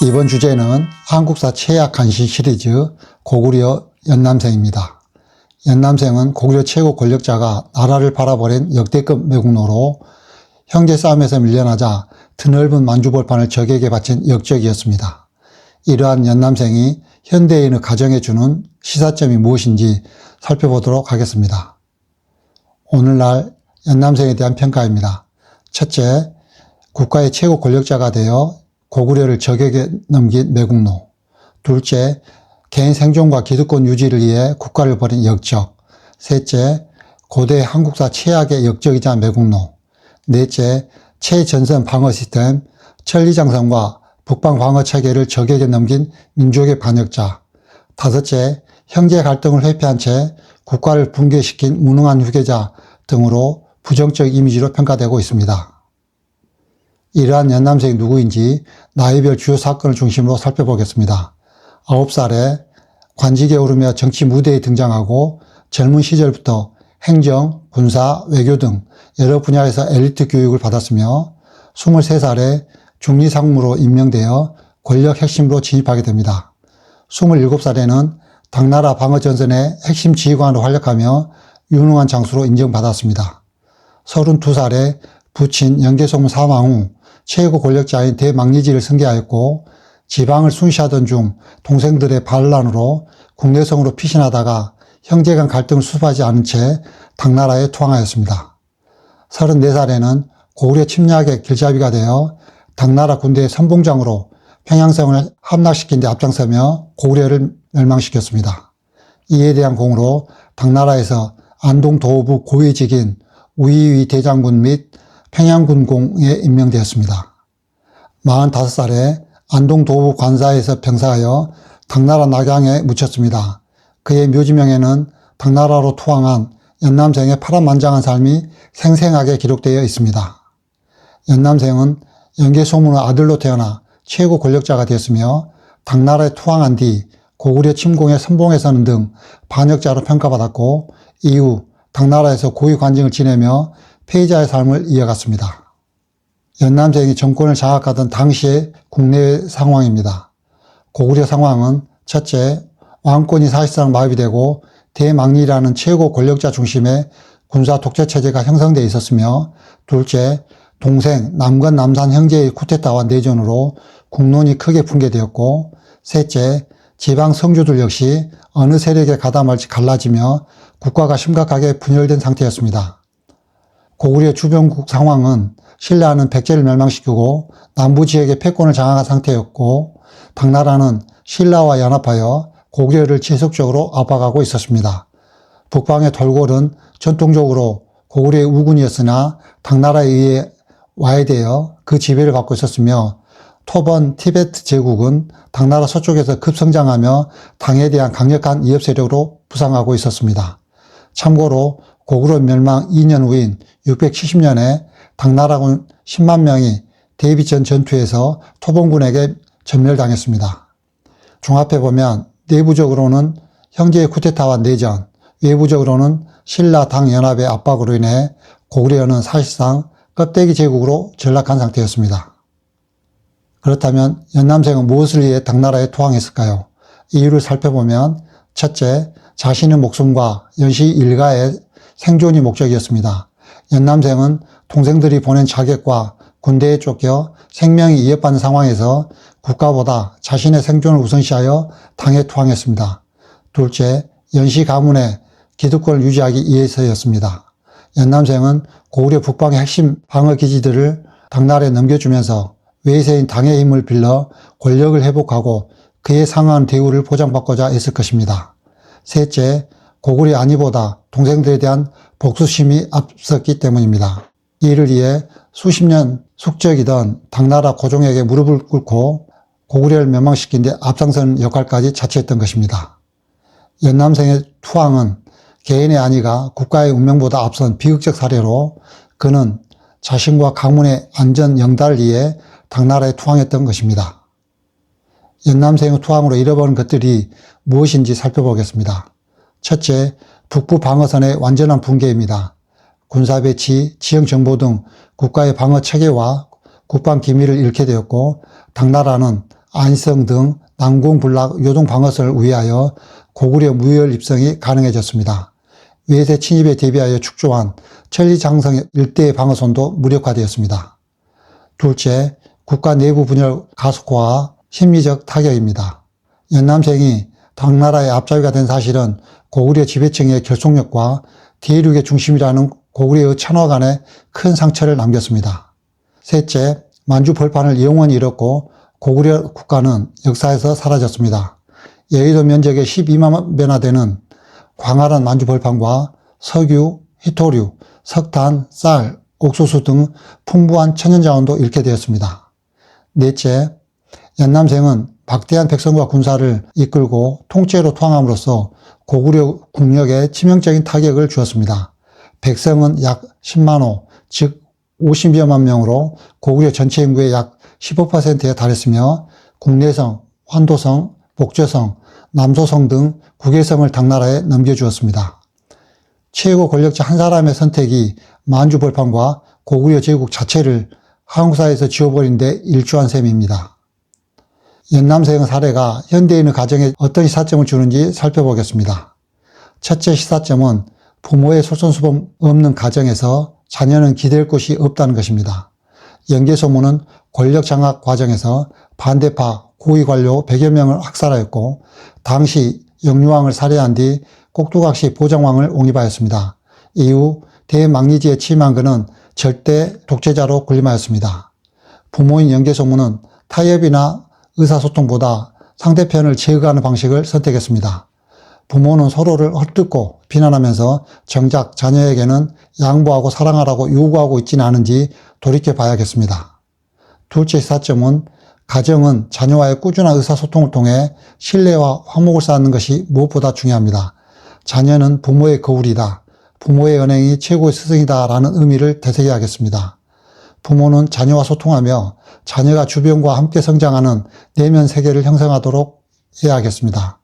이번 주제는 한국사 최악 간신 시리즈 고구려 연남생입니다. 연남생은 고구려 최고 권력자가 나라를 팔아버린 역대급 매국노로 형제 싸움에서 밀려나자 드넓은 만주벌판을 적에게 바친 역적이었습니다. 이러한 연남생이 현대인의 가정에 주는 시사점이 무엇인지 살펴보도록 하겠습니다. 오늘날 연남생에 대한 평가입니다. 첫째, 국가의 최고 권력자가 되어 고구려를 적에게 넘긴 매국노. 둘째, 개인 생존과 기득권 유지를 위해 국가를 버린 역적. 셋째, 고대 한국사 최악의 역적이자 매국노. 넷째, 최전선 방어 시스템, 천리장성과 북방 방어 체계를 적에게 넘긴 민족의 반역자. 다섯째, 형제 갈등을 회피한 채 국가를 붕괴시킨 무능한 후계자 등으로 부정적 이미지로 평가되고 있습니다. 이러한 연남생이 누구인지 나이별 주요 사건을 중심으로 살펴보겠습니다. 9살에 관직에 오르며 정치 무대에 등장하고 젊은 시절부터 행정, 군사, 외교 등 여러 분야에서 엘리트 교육을 받았으며 23살에 중리상무로 임명되어 권력 핵심으로 진입하게 됩니다. 27살에는 당나라 방어전선의 핵심 지휘관으로 활약하며 유능한 장수로 인정받았습니다. 32살에 부친 영계성문 사망 후 최고 권력자인 대망리지를 승계하였고 지방을 순시하던 중 동생들의 반란으로 국내성으로 피신하다가 형제 간 갈등을 수습하지 않은 채 당나라에 투항하였습니다. 34살에는 고구려 침략의 길잡이가 되어 당나라 군대의 선봉장으로 평양성을 함락시킨 데 앞장서며 고구려를 멸망시켰습니다. 이에 대한 공으로 당나라에서 안동 도호부 고위직인 우이위 대장군 및 평양군공에 임명되었습니다. 45살에 안동 도호부 관사에서 병사하여 당나라 낙양에 묻혔습니다. 그의 묘지명에는 당나라로 투항한 연남생의 파란만장한 삶이 생생하게 기록되어 있습니다. 연남생은 영계소문의 아들로 태어나 최고 권력자가 되었으며 당나라에 투항한 뒤 고구려 침공에 선봉해서는 등 반역자로 평가받았고 이후 당나라에서 고위 관직을 지내며 패자의 삶을 이어갔습니다. 연남생이 정권을 장악하던 당시의 국내 상황입니다. 고구려 상황은 첫째, 왕권이 사실상 마비되고 대망리라는 최고 권력자 중심의 군사 독재 체제가 형성되어 있었으며 둘째, 동생 남건 남산 형제의 쿠데타와 내전으로 국론이 크게 붕괴되었고 셋째, 지방 성주들 역시 어느 세력에 가담할지 갈라지며 국가가 심각하게 분열된 상태였습니다. 고구려 주변국 상황은 신라는 백제를 멸망시키고 남부 지역의 패권을 장악한 상태였고 당나라는 신라와 연합하여 고구려를 지속적으로 압박하고 있었습니다. 북방의 돌궐은 전통적으로 고구려의 우군이었으나 당나라에 의해 와해되어 그 지배를 받고 있었으며 토번 티베트 제국은 당나라 서쪽에서 급성장하며 당에 대한 강력한 이협 세력으로 부상하고 있었습니다. 참고로 고구려 멸망 2년 후인 670년에 당나라군 10만 명이 대비전 전투에서 토본군에게 전멸당했습니다. 종합해보면 내부적으로는 형제의 쿠데타와 내전, 외부적으로는 신라 당 연합의 압박으로 인해 고구려는 사실상 껍데기 제국으로 전락한 상태였습니다. 그렇다면 연남생은 무엇을 위해 당나라에 투항했을까요? 이유를 살펴보면 첫째, 자신의 목숨과 연시 일가의 생존이 목적이었습니다. 연남생은 동생들이 보낸 자객과 군대에 쫓겨 생명이 위협받는 상황에서 국가보다 자신의 생존을 우선시하여 당에 투항했습니다. 둘째, 연시 가문의 기득권을 유지하기 위해서였습니다. 연남생은 고구려 북방의 핵심 방어기지들을 당나라에 넘겨주면서 외세인 당의 힘을 빌려 권력을 회복하고 그에 상응한 대우를 보장받고자 애쓸 것입니다. 셋째, 고구려 안위보다 동생들에 대한 복수심이 앞섰기 때문입니다. 이를 위해 수십 년 숙적이던 당나라 고종에게 무릎을 꿇고 고구려를 멸망시킨 데 앞장서는 역할까지 자처했던 것입니다. 연남생의 투항은 개인의 안위가 국가의 운명보다 앞선 비극적 사례로 그는 자신과 가문의 안전 영달을 위해 당나라에 투항했던 것입니다. 연남생의 투항으로 잃어버린 것들이 무엇인지 살펴보겠습니다. 첫째, 북부 방어선의 완전한 붕괴입니다. 군사 배치, 지형 정보 등 국가의 방어 체계와 국방 기밀을 잃게 되었고 당나라는 안성 등 남궁, 불락, 요동 방어선을 우회하여 고구려 무혈 입성이 가능해졌습니다. 외세 침입에 대비하여 축조한 천리장성 일대의 방어선도 무력화되었습니다. 둘째, 국가 내부 분열 가속화와 심리적 타격입니다. 연남생이 당나라의 앞잡이가 된 사실은 고구려 지배층의 결속력과 대륙의 중심이라는 고구려의 천화 간에 큰 상처를 남겼습니다. 셋째, 만주 벌판을 영원히 잃었고 고구려 국가는 역사에서 사라졌습니다. 여의도 면적의 12만 배나 되는 광활한 만주 벌판과 석유, 희토류, 석탄, 쌀, 옥수수 등 풍부한 천연자원도 잃게 되었습니다. 넷째, 연남생은 막대한 백성과 군사를 이끌고 통째로 투항함으로써 고구려 국력에 치명적인 타격을 주었습니다. 백성은 약 10만호, 즉 50여만 명으로 고구려 전체 인구의 약 15%에 달했으며 국내성, 환도성, 목조성, 남소성 등 국외성을 당나라에 넘겨주었습니다. 최고 권력자 한 사람의 선택이 만주 벌판과 고구려 제국 자체를 한국사에서 지워버린 데 일조한 셈입니다. 연남생의 사례가 현대인의 가정에 어떤 시사점을 주는지 살펴보겠습니다. 첫째 시사점은 부모의 솔선수범 없는 가정에서 자녀는 기댈 곳이 없다는 것입니다. 연개소문은 권력 장악 과정에서 반대파 고위 관료 100여 명을 학살하였고 당시 영유왕을 살해한 뒤 꼭두각시 보정왕을 옹립하였습니다. 이후 대망리지에 취임한 그는 절대 독재자로 군림하였습니다. 부모인 연개소문은 타협이나 의사소통보다 상대편을 제거하는 방식을 선택했습니다. 부모는 서로를 헐뜯고 비난하면서 정작 자녀에게는 양보하고 사랑하라고 요구하고 있지는 않은지 돌이켜봐야겠습니다. 둘째 시사점은 가정은 자녀와의 꾸준한 의사소통을 통해 신뢰와 화목을 쌓는 것이 무엇보다 중요합니다. 자녀는 부모의 거울이다. 부모의 언행이 최고의 스승이다 라는 의미를 되새겨야겠습니다. 부모는 자녀와 소통하며 자녀가 주변과 함께 성장하는 내면 세계를 형성하도록 해야겠습니다.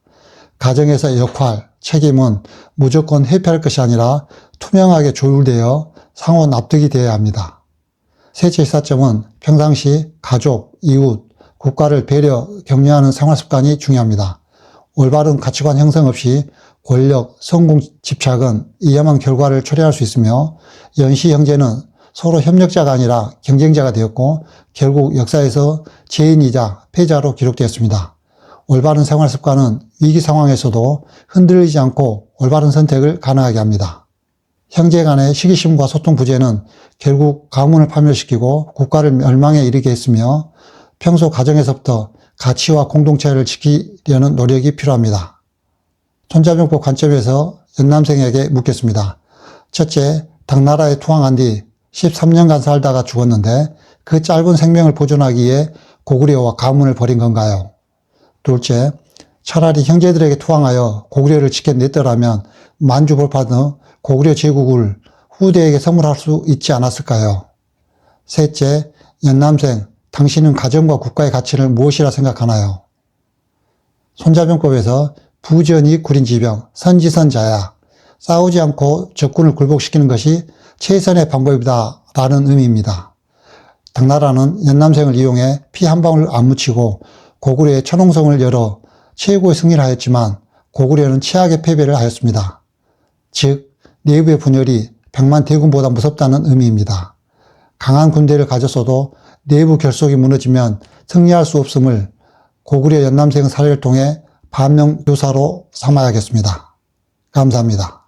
가정에서의 역할, 책임은 무조건 회피할 것이 아니라 투명하게 조율되어 상호 납득이 되어야 합니다. 셋째 시사점은 평상시 가족, 이웃, 국가를 배려, 격려하는 생활 습관이 중요합니다. 올바른 가치관 형성 없이 권력, 성공 집착은 위험한 결과를 초래할 수 있으며 연시 형제는 서로 협력자가 아니라 경쟁자가 되었고 결국 역사에서 죄인이자 패자로 기록되었습니다. 올바른 생활 습관은 위기 상황에서도 흔들리지 않고 올바른 선택을 가능하게 합니다. 형제 간의 시기심과 소통 부재는 결국 가문을 파멸시키고 국가를 멸망에 이르게 했으며 평소 가정에서부터 가치와 공동체를 지키려는 노력이 필요합니다. 손자병법 관점에서 연남생에게 묻겠습니다. 첫째, 당나라에 투항한 뒤 13년간 살다가 죽었는데 그 짧은 생명을 보존하기 위해 고구려와 가문을 벌인 건가요? 둘째, 차라리 형제들에게 투항하여 고구려를 지켜냈더라면 만주벌판의 고구려 제국을 후대에게 선물할 수 있지 않았을까요? 셋째, 연남생, 당신은 가정과 국가의 가치를 무엇이라 생각하나요? 손자병법에서 부전이 구린지병, 선지선자야, 싸우지 않고 적군을 굴복시키는 것이 최선의 방법이다 라는 의미입니다. 당나라는 연남생을 이용해 피 한 방울 안 묻히고 고구려의 천홍성을 열어 최고의 승리를 하였지만 고구려는 최악의 패배를 하였습니다. 즉 내부의 분열이 백만 대군보다 무섭다는 의미입니다. 강한 군대를 가졌어도 내부 결속이 무너지면 승리할 수 없음을 고구려 연남생 사례를 통해 반면교사로 삼아야겠습니다. 감사합니다.